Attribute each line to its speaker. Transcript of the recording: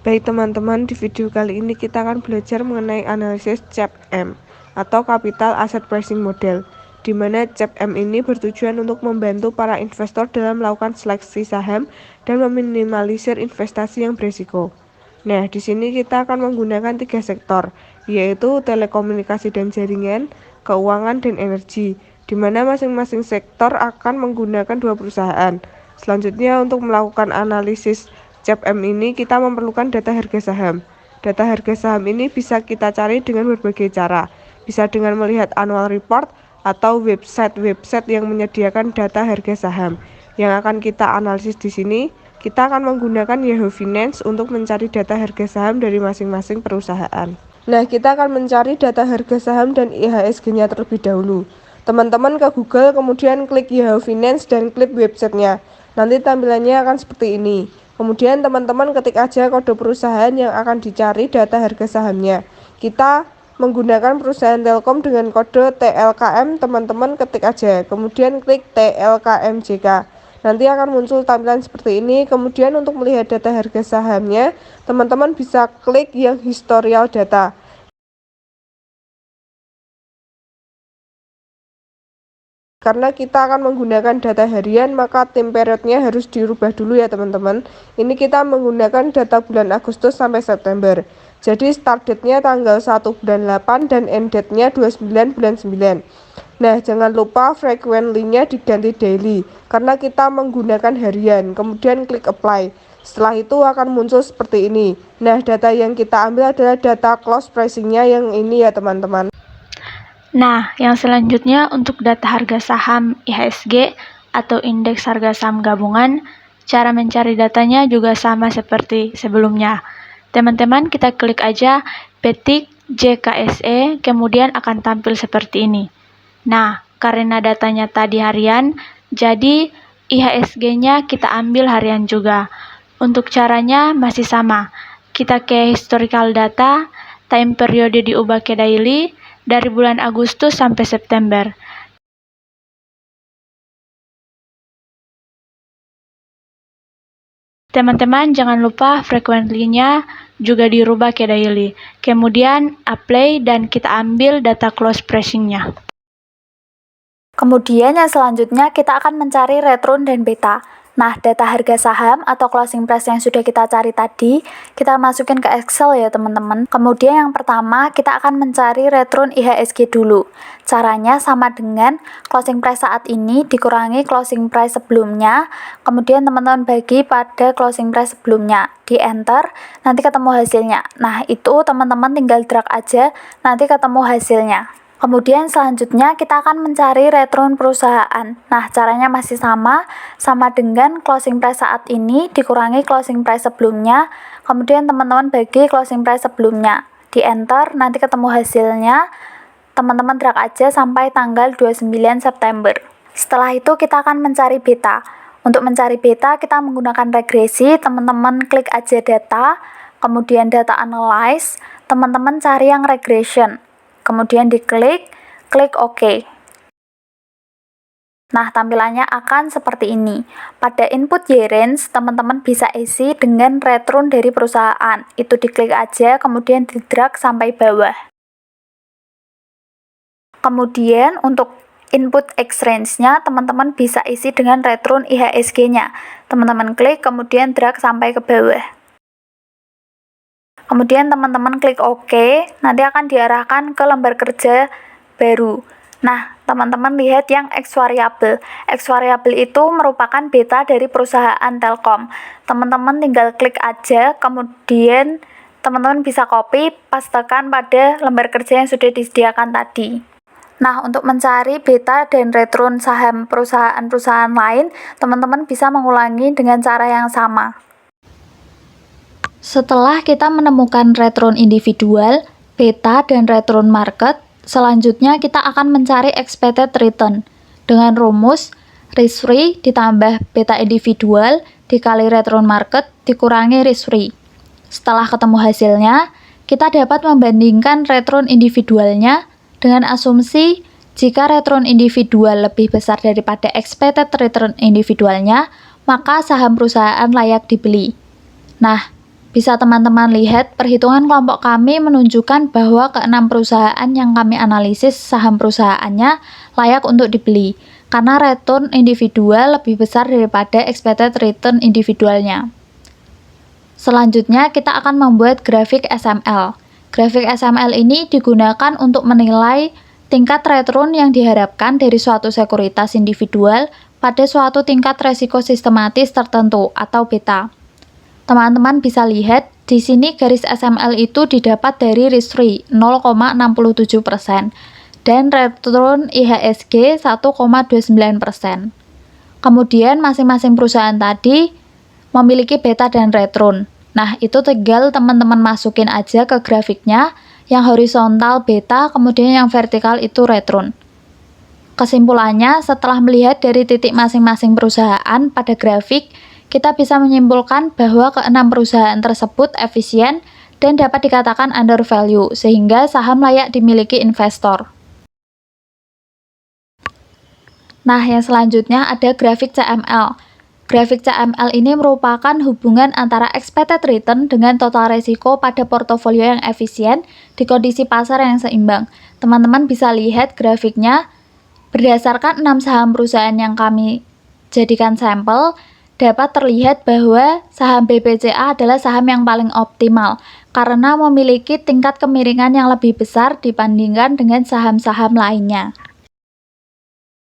Speaker 1: Baik teman-teman, di video kali ini kita akan belajar mengenai analisis CAPM atau Capital Asset Pricing Model, di mana CAPM ini bertujuan untuk membantu para investor dalam melakukan seleksi saham dan meminimalisir investasi yang berisiko. Nah, di sini kita akan menggunakan 3 sektor, yaitu telekomunikasi dan jaringan, keuangan, dan energi, di mana masing-masing sektor akan menggunakan 2 perusahaan. Selanjutnya, untuk melakukan analisis CAPM ini kita memerlukan data harga saham. Data harga saham ini bisa kita cari dengan berbagai cara. Bisa dengan melihat annual report atau website-website yang menyediakan data harga saham. Yang akan kita analisis di sini, kita akan menggunakan Yahoo Finance untuk mencari data harga saham dari masing-masing perusahaan. Nah, kita akan mencari data harga saham dan IHSG-nya terlebih dahulu. Teman-teman ke Google, kemudian klik Yahoo Finance dan klik websitenya. Nanti tampilannya akan seperti ini. Kemudian teman-teman ketik aja kode perusahaan yang akan dicari data harga sahamnya. Kita menggunakan perusahaan Telkom dengan kode TLKM, teman-teman ketik aja. Kemudian klik TLKMJK. Nanti akan muncul tampilan seperti ini. Kemudian untuk melihat data harga sahamnya, teman-teman bisa klik yang historial data. Karena kita akan menggunakan data harian, maka time period-nya harus dirubah dulu ya teman-teman. Ini kita menggunakan data bulan Agustus sampai September. Jadi start date-nya tanggal 1 bulan 8 dan end date-nya 29 bulan 9. Nah, jangan lupa frequently-nya diganti daily, karena kita menggunakan harian. Kemudian klik apply. Setelah itu akan muncul seperti ini. Nah, data yang kita ambil adalah data close pricing-nya yang ini ya teman-teman.
Speaker 2: Nah, yang selanjutnya untuk data harga saham IHSG atau indeks harga saham gabungan, cara mencari datanya juga sama seperti sebelumnya. Teman-teman, kita klik aja petik JKSE, kemudian akan tampil seperti ini. Nah, karena datanya tadi harian, jadi IHSG-nya kita ambil harian juga. Untuk caranya masih sama. Kita ke historical data, time period diubah ke daily, dari bulan Agustus sampai September. Teman-teman jangan lupa frequently-nya juga dirubah ke daily. Kemudian apply dan kita ambil data close pricing-nya.
Speaker 3: Kemudian yang selanjutnya kita akan mencari return dan beta. Nah, data harga saham atau closing price yang sudah kita cari tadi, kita masukin ke Excel ya teman-teman. Kemudian yang pertama, kita akan mencari return IHSG dulu. Caranya sama dengan closing price saat ini dikurangi closing price sebelumnya, kemudian teman-teman bagi pada closing price sebelumnya. Di enter, nanti ketemu hasilnya. Nah, itu teman-teman tinggal drag aja, nanti ketemu hasilnya. Kemudian selanjutnya kita akan mencari return perusahaan. Nah, caranya masih sama dengan closing price saat ini dikurangi closing price sebelumnya, kemudian teman-teman bagi closing price sebelumnya. Di enter, nanti ketemu hasilnya. Teman-teman drag aja sampai tanggal 29 September. Setelah itu kita akan mencari beta. Untuk mencari beta kita menggunakan regresi, teman-teman klik aja data, kemudian data analyze, teman-teman cari yang regression. Kemudian diklik, klik OK. Nah, tampilannya akan seperti ini. Pada input Y-range, teman-teman bisa isi dengan return dari perusahaan. Itu diklik aja, kemudian di-drag sampai bawah. Kemudian untuk input X-range-nya, teman-teman bisa isi dengan return IHSG-nya. Teman-teman klik, kemudian drag sampai ke bawah. Kemudian teman-teman klik OK, nanti akan diarahkan ke lembar kerja baru. Nah, teman-teman lihat yang X variable. X variable itu merupakan beta dari perusahaan Telkom. Teman-teman tinggal klik aja, kemudian teman-teman bisa copy, pastekan pada lembar kerja yang sudah disediakan tadi. Nah, untuk mencari beta dan return saham perusahaan-perusahaan lain, teman-teman bisa mengulangi dengan cara yang sama. Setelah kita menemukan return individual, beta, dan return market, selanjutnya kita akan mencari expected return. Dengan rumus, risk-free ditambah beta individual dikali return market dikurangi risk-free. Setelah ketemu hasilnya, kita dapat membandingkan return individualnya dengan asumsi jika return individual lebih besar daripada expected return individualnya, maka saham perusahaan layak dibeli. Nah, Bisa teman-teman lihat, perhitungan kelompok kami menunjukkan bahwa ke-6 perusahaan yang kami analisis saham perusahaannya layak untuk dibeli, karena return individual lebih besar daripada expected return individualnya. Selanjutnya, kita akan membuat grafik SML. Grafik SML ini digunakan untuk menilai tingkat return yang diharapkan dari suatu sekuritas individual pada suatu tingkat resiko sistematis tertentu atau beta. Teman-teman bisa lihat, di sini garis SML itu didapat dari risk-free 0,67% dan return IHSG 1,29%. Kemudian masing-masing perusahaan tadi memiliki beta dan return. Nah, itu tinggal teman-teman masukin aja ke grafiknya, yang horizontal beta, kemudian yang vertikal itu return. Kesimpulannya, setelah melihat dari titik masing-masing perusahaan pada grafik, kita bisa menyimpulkan bahwa ke-6 perusahaan tersebut efisien dan dapat dikatakan under value, sehingga saham layak dimiliki investor. Nah, yang selanjutnya ada grafik CML. Grafik CML ini merupakan hubungan antara expected return dengan total resiko pada portofolio yang efisien di kondisi pasar yang seimbang. Teman-teman bisa lihat grafiknya, berdasarkan 6 saham perusahaan yang kami jadikan sampel, dapat terlihat bahwa saham BBCA adalah saham yang paling optimal karena memiliki tingkat kemiringan yang lebih besar dibandingkan dengan saham-saham lainnya.